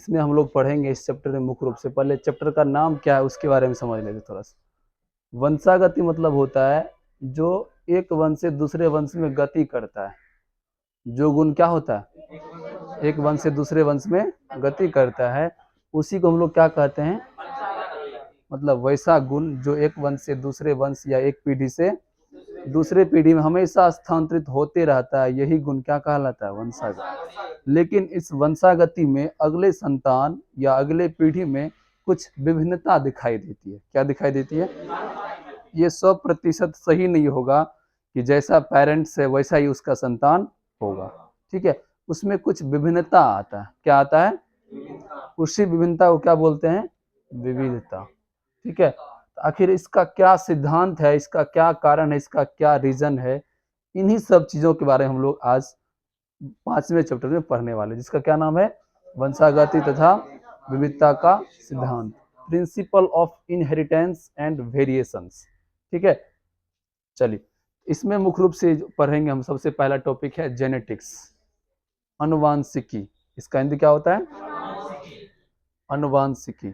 इसमें हम लोग पढ़ेंगे इस चैप्टर में मुख्य रूप से। पहले चैप्टर का नाम क्या है उसके बारे में समझ लेते थोड़ा सा। वंशागति मतलब होता है जो एक वंश से दूसरे वंश में गति करता है। जो गुण क्या होता है, एक वंश से दूसरे वंश में गति करता है, उसी को हम लोग क्या कहते हैं, मतलब वैसा गुण जो एक वंश से दूसरे वंश या एक पीढ़ी से दूसरे पीढ़ी में हमेशा स्थानांतरित होते रहता है, यही गुण क्या कहलाता है, वंशागति। लेकिन इस वंशागति में अगले संतान या अगले पीढ़ी में कुछ विभिन्नता दिखाई देती है। क्या दिखाई देती है? ये 100% सही नहीं होगा कि जैसा पेरेंट्स है वैसा ही उसका संतान होगा, ठीक है। उसमें कुछ विभिन्नता आता है। क्या आता है? उसी विभिन्नता को क्या बोलते हैं? विविधता, ठीक है। आखिर इसका क्या सिद्धांत है, इसका क्या कारण है, इसका क्या रीजन है, इन्हीं सब चीजों के बारे में हम लोग आज 5वें चैप्टर में पढ़ने वाले, जिसका क्या नाम है, वंशागति तथा विविधता का सिद्धांत, principle of inheritance and variations, ठीक है। चलिए, इसमें मुख्य रूप से पढ़ेंगे हम। सबसे पहला टॉपिक है जेनेटिक्स, अनुवांशिकी। इसका हिंदी क्या होता है? अनुवांशिकी।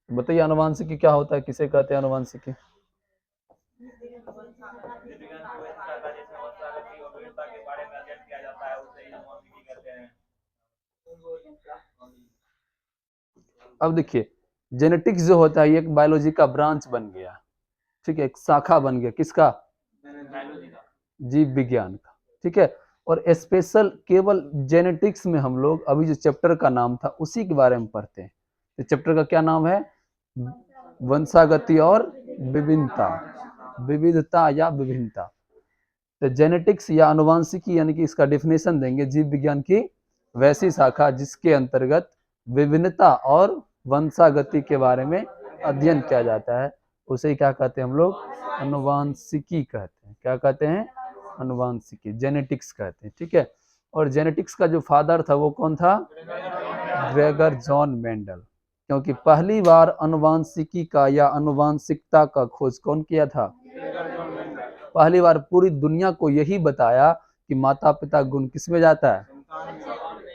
बताइए अनुवांशिकी क्या होता है, किसे कहते हैं अनुवांशिकी? अब देखिए, जेनेटिक्स जो होता है एक बायोलॉजी का ब्रांच बन गया, ठीक है, एक शाखा बन गया। किसका? जीव विज्ञान का, ठीक है। और स्पेशल केवल जेनेटिक्स में हम लोग अभी जो चैप्टर का नाम था उसी के बारे में पढ़ते हैं। तो चैप्टर का क्या नाम है? वंशागति और विभिन्नता, विविधता या विभिन्नता। तो जेनेटिक्स या अनुवांशिकी यानी कि इसका डेफिनेशन देंगे, जीव विज्ञान की वैसी शाखा जिसके अंतर्गत विभिन्नता और वंशागति के बारे में अध्ययन किया जाता है, उसे क्या कहते हैं हम लोग? अनुवांशिकी कहते हैं। क्या कहते हैं? अनुवांशिकी, जेनेटिक्स कहते हैं, ठीक है। और जेनेटिक्स का जो फादर था वो कौन था? Gregor John Mendel. क्योंकि पहली बार अनुवांशिकी का या अनुवांशिकता का खोज कौन किया था? पहली बार पूरी दुनिया को यही बताया कि माता पिता गुण किस में जाता है?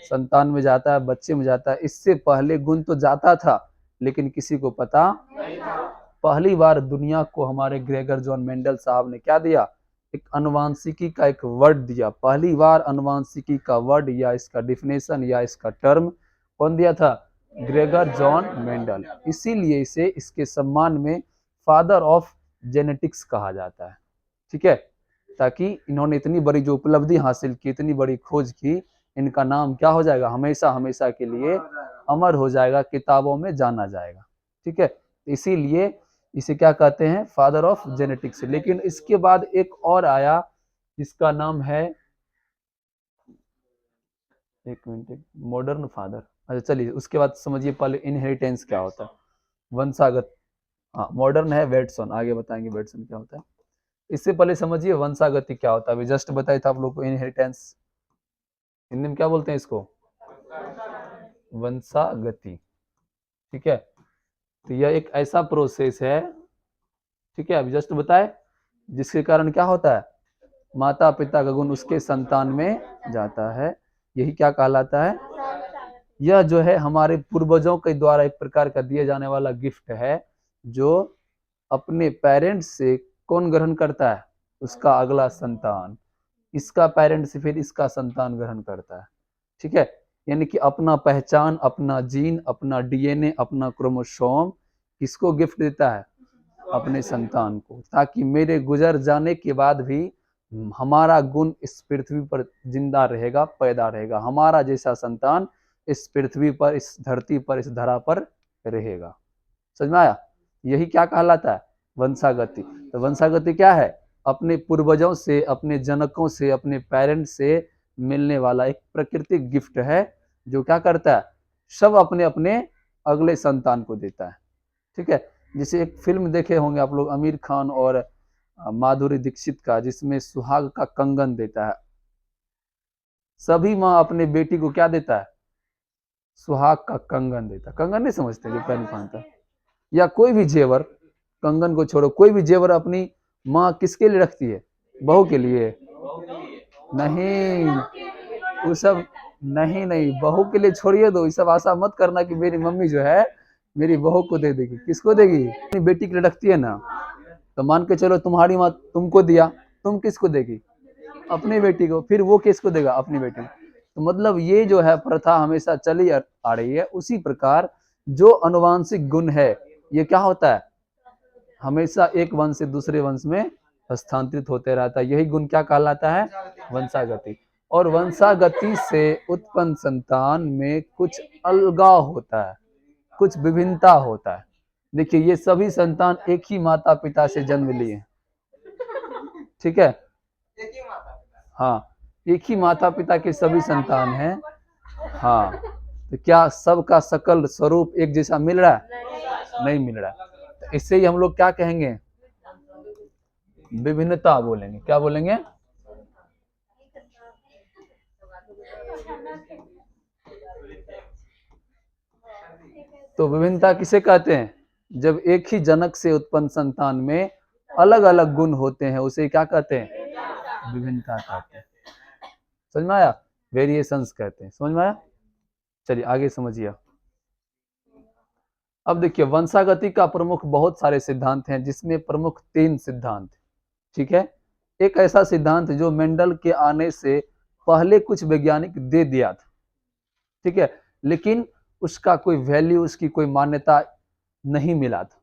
संतान में जाता है, बच्चे में जाता है। इससे पहले गुण तो जाता था लेकिन किसी को पता नहीं था। पहली बार दुनिया को हमारे ग्रेगर जॉन मेंडल साहब ने क्या दिया? एक अनुवांशिकी का एक वर्ड दिया। पहली बार अनुवांशिकी का वर्ड या इसका डिफिनेशन या इसका टर्म कौन दिया था? Gregor John Mendel. इसीलिए इसे इसके सम्मान में फादर ऑफ जेनेटिक्स कहा जाता है, ठीक है। ताकि इन्होंने इतनी बड़ी जो उपलब्धि हासिल की, इतनी बड़ी खोज की, इनका नाम क्या हो जाएगा? हमेशा हमेशा के लिए अमर हो जाएगा, किताबों में जाना जाएगा, ठीक है। इसीलिए इसे क्या कहते हैं? Father of genetics. लेकिन इसके बाद एक और आया जिसका नाम है, एक मिनट, मॉडर्न फादर। अच्छा चलिए, उसके बाद समझिए पहले इनहेरिटेंस क्या होता है, वंशागत। हाँ, मॉडर्न है वेटसन, आगे बताएंगे वेटसन क्या होता है। इससे पहले समझिए वंशागति क्या होता है। अभी जस्ट बताया था आप लोग को इनहेरिटेंस, हिंदी में क्या बोलते हैं इसको? वंशागति, ठीक है। तो यह एक ऐसा प्रोसेस है, ठीक है, अभी जस्ट बताए, जिसके कारण क्या होता है? माता पिता का गुण उसके संतान में जाता है। यही क्या कहलाता है? यह जो है हमारे पूर्वजों के द्वारा एक प्रकार का दिए जाने वाला गिफ्ट है, जो अपने पेरेंट्स से कौन ग्रहण करता है? उसका अगला संतान। इसका पेरेंट्स से फिर इसका संतान ग्रहण करता है, ठीक है। यानी कि अपना पहचान, अपना जीन, अपना डीएनए, अपना क्रोमोसोम किसको गिफ्ट देता है? अपने संतान को, ताकि मेरे गुजर जाने के बाद भी हमारा गुण इस पृथ्वी पर जिंदा रहेगा, पैदा रहेगा। हमारा जैसा संतान इस पृथ्वी पर, इस धरती पर, इस धरा पर रहेगा। समझ में आया? यही क्या कहलाता है? वंशागति। तो वंशागति क्या है? अपने पूर्वजों से, अपने जनकों से, अपने पेरेंट्स से मिलने वाला एक प्राकृतिक गिफ्ट है, जो क्या करता है? सब अपने अपने अगले संतान को देता है, ठीक है। जैसे एक फिल्म देखे होंगे आप लोग, आमिर खान और माधुरी दीक्षित का, जिसमें सुहाग का कंगन देता है। सभी माँ अपने बेटी को क्या देता है? सुहाग का कंगन देता है। कंगन नहीं समझते जो पहन पहनता है, या कोई भी जेवर, कंगन को छोड़ो, कोई भी जेवर अपनी माँ किसके लिए रखती है? बहू के लिए नहीं, वो सब नहीं नहीं, बहू के लिए छोड़िए दो, ये सब आशा मत करना कि मेरी मम्मी जो है मेरी बहू को दे देगी। किसको देगी? अपनी बेटी के लिए रखती है ना, तो मान के चलो तुम्हारी माँ तुमको दिया, तुम किसको देगी? अपनी बेटी को। फिर वो किसको देगा? अपनी बेटी को। तो मतलब ये जो है प्रथा हमेशा चली आ रही है। उसी प्रकार जो अनुवांशिक गुण है ये क्या होता है? हमेशा एक वंश से दूसरे वंश में हस्तांतरित होते रहता है। यही गुण क्या कहलाता है? वंशागति। और वंशागति से उत्पन्न संतान में कुछ अलगाव होता है, कुछ विभिन्नता होता है। देखिए ये सभी संतान एक ही माता पिता से जन्म लिए, ठीक है? हाँ, एक ही माता पिता के सभी संतान हैं। हाँ, तो क्या सबका सकल स्वरूप एक जैसा मिल रहा है? नहीं मिल रहा है। तो इससे ही हम लोग क्या कहेंगे? विभिन्नता बोलेंगे। क्या बोलेंगे? तो विभिन्नता किसे कहते हैं? जब एक ही जनक से उत्पन्न संतान में अलग अलग गुण होते हैं उसे क्या कहते हैं? विभिन्नता कहते हैं। समझ में आया? वेरिएशंस कहते हैं। समझ में आया? चलिए आगे समझिए। अब देखिए वंशागति का प्रमुख बहुत सारे सिद्धांत हैं, जिसमें प्रमुख 3 सिद्धांत, ठीक है? एक ऐसा सिद्धांत जो मेंडल के आने से पहले कुछ वैज्ञानिक दे दिया था, ठीक है, लेकिन उसका कोई वैल्यू, उसकी कोई मान्यता नहीं मिला था,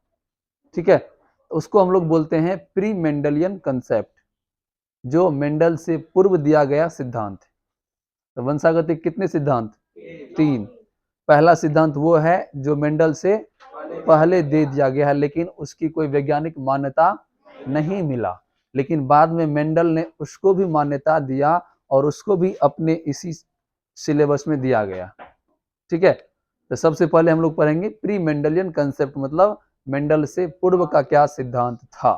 ठीक है? तो उसको हम लोग बोलते हैं प्री मेंडलियन कंसेप्ट, जो मेंडल से पूर्व दिया गया सिद्धांत। तो वंशागति कितने सिद्धांत? 3। पहला सिद्धांत वो है जो मेंडल से पहले दे दिया गया है, लेकिन उसकी कोई वैज्ञानिक मान्यता नहीं मिला, लेकिन बाद में मेंडल ने उसको भी मान्यता दिया और उसको भी अपने इसी सिलेबस में दिया गया, ठीक है? तो सबसे पहले हम लोग पढ़ेंगे प्री मेंडलियन कंसेप्ट, मतलब मेंडल से पूर्व का क्या सिद्धांत था,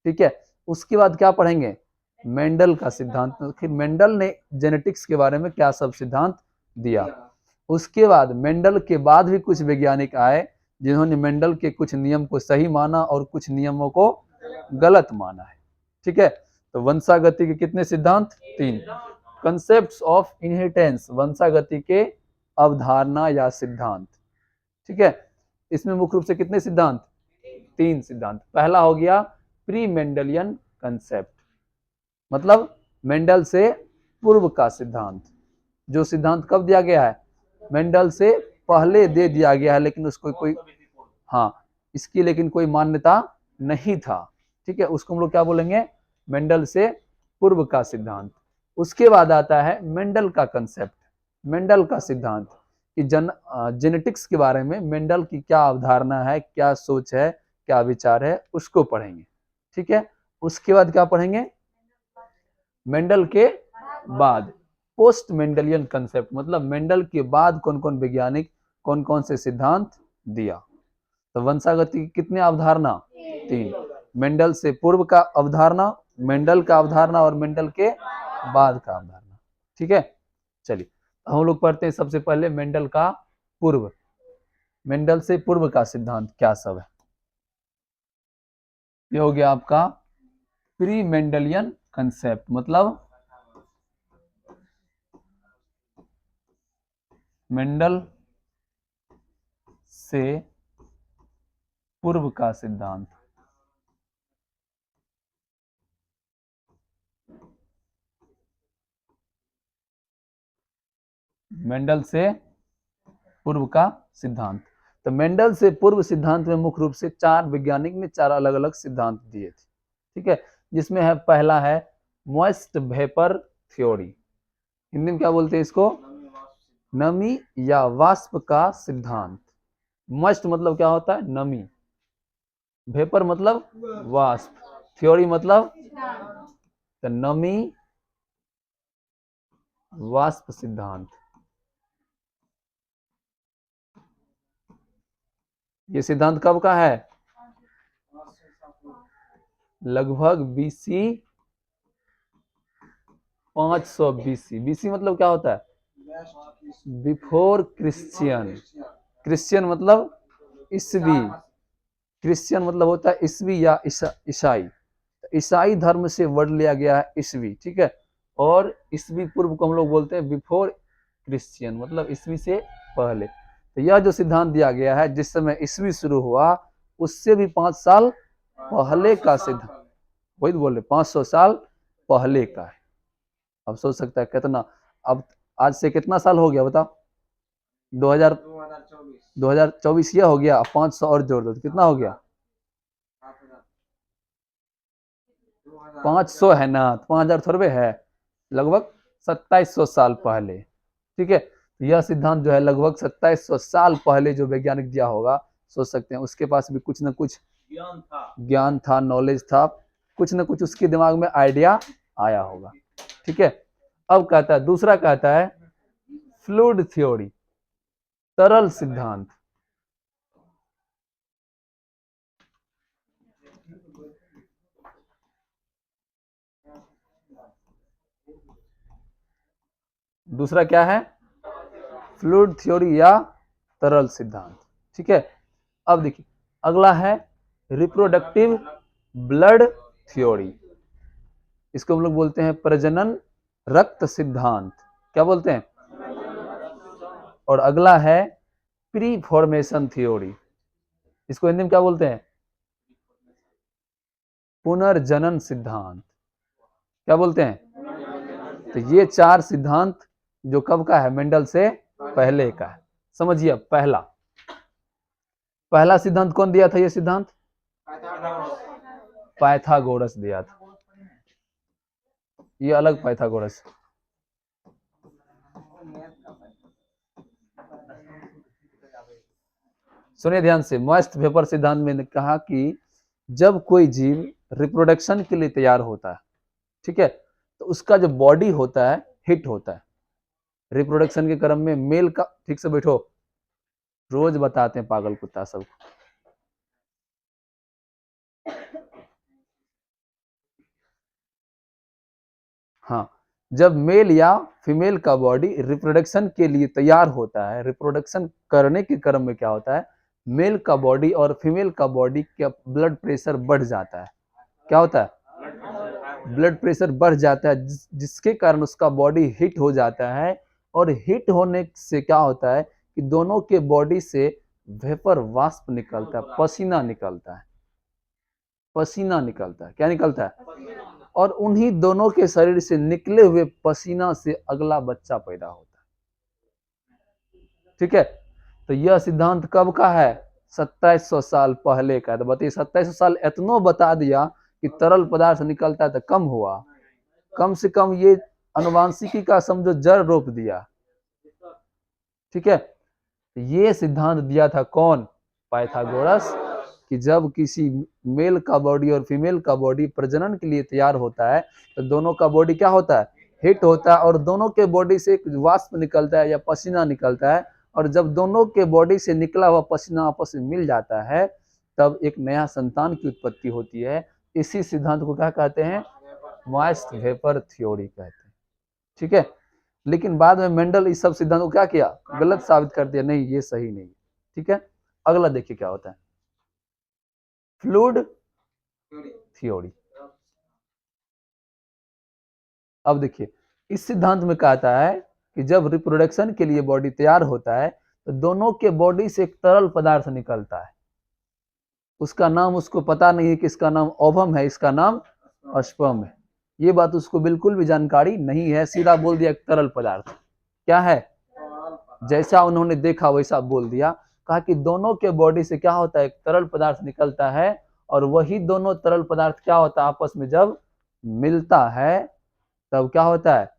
ठीक है? उसके बाद क्या पढ़ेंगे? मेंडल का सिद्धांत। फिर मेंडल ने जेनेटिक्स के बारे में क्या सब सिद्धांत दिया। उसके बाद मेंडल के बाद भी कुछ वैज्ञानिक आए जिन्होंने मेंडल के कुछ नियम को सही माना और कुछ नियमों को गलत माना है, ठीक है? तो वंशागति के कितने सिद्धांत? 3। कंसेप्ट्स ऑफ इनहेरिटेंस, वंशागति के अवधारणा या सिद्धांत, ठीक है? इसमें मुख्य रूप से कितने सिद्धांत? 3 सिद्धांत। पहला हो गया प्री मेंडलियन कंसेप्ट, मतलब मेंडल से पूर्व का सिद्धांत। जो सिद्धांत कब दिया गया है? मेंडल से पहले दे दिया गया है, लेकिन उसको कोई, हाँ, इसकी लेकिन कोई मान्यता नहीं था, ठीक है? उसको हम लोग क्या बोलेंगे? मेंडल से पूर्व का सिद्धांत। उसके बाद आता है मेंडल का कंसेप्ट, मेंडल का सिद्धांत कि जेनेटिक्स के बारे में मेंडल की क्या अवधारणा है, क्या सोच है, क्या विचार है, उसको पढ़ेंगे, ठीक है? उसके बाद क्या पढ़ेंगे? मेंडल के बाद पोस्ट मेंडलियन कंसेप्ट, मतलब मेंडल के बाद कौन कौन वैज्ञानिक कौन कौन से सिद्धांत दिया। तो वंशागति की कितने अवधारणा? 3। मेंडल से पूर्व का अवधारणा, मेंडल का अवधारणा और मेंडल के बाद का अवधारणा, ठीक है? चलिए हम लोग पढ़ते हैं सबसे पहले मेंडल का पूर्व, मेंडल से पूर्व का सिद्धांत क्या सब है। ये हो गया आपका प्री मेंडलियन कंसेप्ट, मतलब मेंडल से पूर्व का सिद्धांत। मेंडल से पूर्व का सिद्धांत। तो मेंडल से पूर्व सिद्धांत में मुख्य रूप से 4 वैज्ञानिक ने 4 अलग अलग सिद्धांत दिए थे, ठीक है? जिसमें है पहला है मॉइस्ट वेपर थ्योरी, हिंदी में क्या बोलते हैं इसको? नमी या वाष्प का सिद्धांत। मॉइस्ट मतलब क्या होता है? नमी, वेपर मतलब वाष्प, थ्योरी मतलब तो नमी वाष्प सिद्धांत। ये सिद्धांत कब का है? लगभग बीसी 500 बीसी। बीसी मतलब क्या होता है? Before Christian. क्रिश्चियन मतलब ईसवी, क्रिश्चियन मतलब होता है ईसवी या ईसाई। ईसाई धर्म से वर्ड लिया गया है ईसवी, ठीक है? और ईसवी पूर्व को हम लोग बोलते हैं बिफोर क्रिश्चियन, मतलब ईस्वी से पहले। तो यह जो सिद्धांत दिया गया है, जिस समय ईस्वी शुरू हुआ उससे भी 5 साल पहले का सिद्धांत, वही बोले 500 साल पहले का है। अब सोच सकता है कितना, अब आज से कितना साल हो गया बताओ? 2024 यह हो गया, अब 500 और जोड़ दो तो कितना हो गया? 500 है ना, 5000 थोड़े है, लगभग 2700 साल पहले। ठीक है, यह सिद्धांत जो है लगभग 2700 साल पहले जो वैज्ञानिक दिया होगा, सोच सकते हैं उसके पास भी कुछ ना कुछ ज्ञान था, नॉलेज था, कुछ ना कुछ उसके दिमाग में आइडिया आया होगा। ठीक है, अब कहता है, दूसरा कहता है फ्लूइड थ्योरी, तरल सिद्धांत। दूसरा क्या है? फ्लूइड थ्योरी या तरल सिद्धांत। ठीक है, अब देखिए अगला है रिप्रोडक्टिव ब्लड थ्योरी। इसको हम लोग बोलते हैं प्रजनन रक्त सिद्धांत। क्या बोलते हैं? और अगला है प्री फॉर्मेशन थ्योरी। इसको हिंदी में क्या बोलते हैं? पुनर्जनन सिद्धांत। क्या बोलते हैं? तो ये 4 सिद्धांत जो कब का है? मेंडल से पहले का है। समझिए, पहला सिद्धांत कौन दिया था? ये सिद्धांत पाइथागोरस दिया था। ये अलग पाइथागोरस। सुनिए ध्यान से, मॉइस्ट वेपर सिद्धांत में कहा कि जब कोई जीव रिप्रोडक्शन के लिए तैयार होता है, ठीक है, तो उसका जो बॉडी होता है हिट होता है। रिप्रोडक्शन के क्रम में मेल का, ठीक से बैठो, रोज बताते हैं पागल कुत्ता सब। हाँ, जब मेल या फीमेल का बॉडी रिप्रोडक्शन के लिए तैयार होता है, रिप्रोडक्शन करने के क्रम में क्या होता है, मेल का बॉडी और फीमेल का बॉडी का ब्लड प्रेशर बढ़ जाता है। क्या होता है? ब्लड प्रेशर बढ़ जाता है, जिसके कारण उसका बॉडी हिट हो जाता है। और हिट होने से क्या होता है कि दोनों के बॉडी से वेपर वाष्प निकलता है, पसीना निकलता है, पसीना निकलता है। क्या निकलता है? और उन्हीं दोनों के शरीर से निकले हुए पसीना से अगला बच्चा पैदा होता है। ठीक है, तो यह सिद्धांत कब का है? 2700 साल पहले का। तो बताइए, 2700 साल इतना बता दिया कि तरल पदार्थ निकलता है तो कम हुआ, कम से कम ये अनुवांशिकी का समझो जड़ रोप दिया। ठीक है, ये सिद्धांत दिया था कौन? पाइथागोरस, कि जब किसी मेल का बॉडी और फीमेल का बॉडी प्रजनन के लिए तैयार होता है तो दोनों का बॉडी क्या होता है? हिट होता है, और दोनों के बॉडी से एक वाष्प निकलता है या पसीना निकलता है। और जब दोनों के बॉडी से निकला हुआ पसीना आपस में मिल जाता है, तब एक नया संतान की उत्पत्ति होती है। इसी सिद्धांत को क्या कहते हैं? मॉइस्ट वेपर थ्योरी कहते हैं। ठीक है, लेकिन बाद में मेंडल इस सब सिद्धांत को क्या किया? गलत साबित कर दिया, नहीं ये सही नहीं। ठीक है, अगला देखिए क्या होता है, फ्लूइड थ्योरी। अब देखिए, इस सिद्धांत में कहता है कि जब रिप्रोडक्शन के लिए बॉडी तैयार होता है तो दोनों के बॉडी से एक तरल पदार्थ निकलता है। उसका नाम उसको पता नहीं है कि इसका नाम ओवम है, इसका नाम स्पर्म है। ये बात उसको बिल्कुल भी जानकारी नहीं है, सीधा बोल दिया एक तरल पदार्थ। क्या है? जैसा उन्होंने देखा वैसा बोल दिया। कहा कि दोनों के बॉडी से क्या होता है? एक तरल पदार्थ निकलता है, और वही दोनों तरल पदार्थ क्या होता है? आपस में जब मिलता है तब क्या होता है?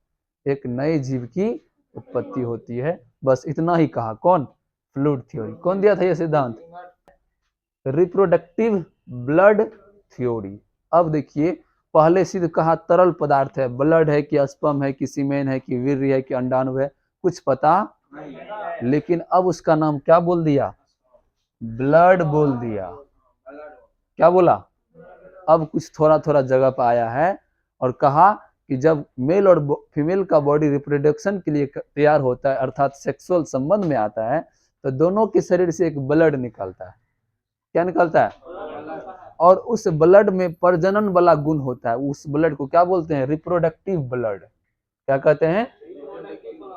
एक नए जीव की उत्पत्ति होती है। बस इतना ही कहा। कौन? Fluid theory. कौन दिया था यह सिद्धांत? Reproductive blood theory. अब देखिए, पहले सिद्ध कहा तरल पदार्थ है, ब्लड है कि स्पर्म है कि सीमेन है कि वीर्य है कि अंडाणु है, कुछ पता, लेकिन अब उसका नाम क्या बोल दिया? ब्लड बोल दिया। क्या बोला? अब कुछ थोड़ा थोड़ा जगह पर आया है, और कहा कि जब मेल और फीमेल का बॉडी रिप्रोडक्शन के लिए तैयार होता है, अर्थात सेक्सुअल संबंध में आता है, तो दोनों के शरीर से एक ब्लड निकलता है। क्या निकलता है? और उस ब्लड में प्रजनन वाला गुण होता है। उस ब्लड को क्या बोलते हैं? Reproductive blood. क्या कहते हैं?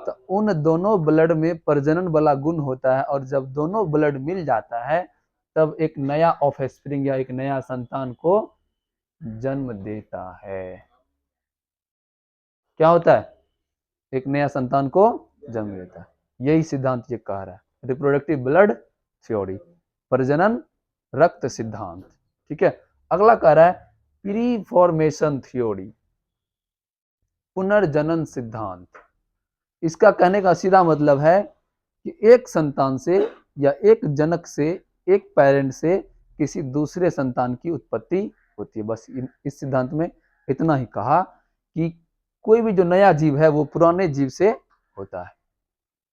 तो उन दोनों ब्लड में प्रजनन वाला गुण होता है, और जब दोनों ब्लड मिल जाता है तब एक नया ऑफस्प्रिंग या एक नया संतान को जन्म देता है। क्या होता है? एक नया संतान को जन्म देता है। यही सिद्धांत ये कह रहा है, रिप्रोडक्टिव ब्लड थ्योरी, प्रजनन रक्त सिद्धांत। ठीक है, अगला कह रहा है प्री फॉर्मेशन थ्योरी, पुनर्जनन सिद्धांत। इसका कहने का सीधा मतलब है कि एक संतान से या एक जनक से, एक पेरेंट से किसी दूसरे संतान की उत्पत्ति होती है। बस इस सिद्धांत में इतना ही कहा कि कोई भी जो नया जीव है वो पुराने जीव से होता है।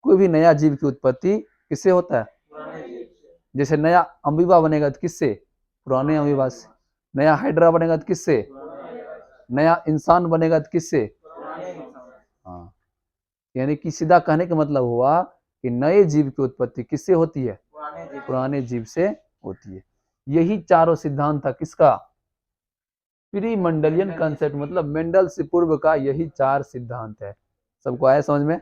कोई भी नया जीव की उत्पत्ति किससे होता है? जैसे नया अमीबा बनेगा तो किससे? पुराने अमीबा से। नया हाइड्रा बनेगा तो किससे? नया इंसान बनेगा तो किससे? हाँ, यानी कि सीधा कहने का मतलब हुआ कि नए जीव की उत्पत्ति किससे होती है? पुराने जीव से होती है। यही चारों सिद्धांत था किसका? प्री मंडलियन कॉन्सेप्ट, मतलब मेंडल से पूर्व का यही चार सिद्धांत है। सबको आया समझ में?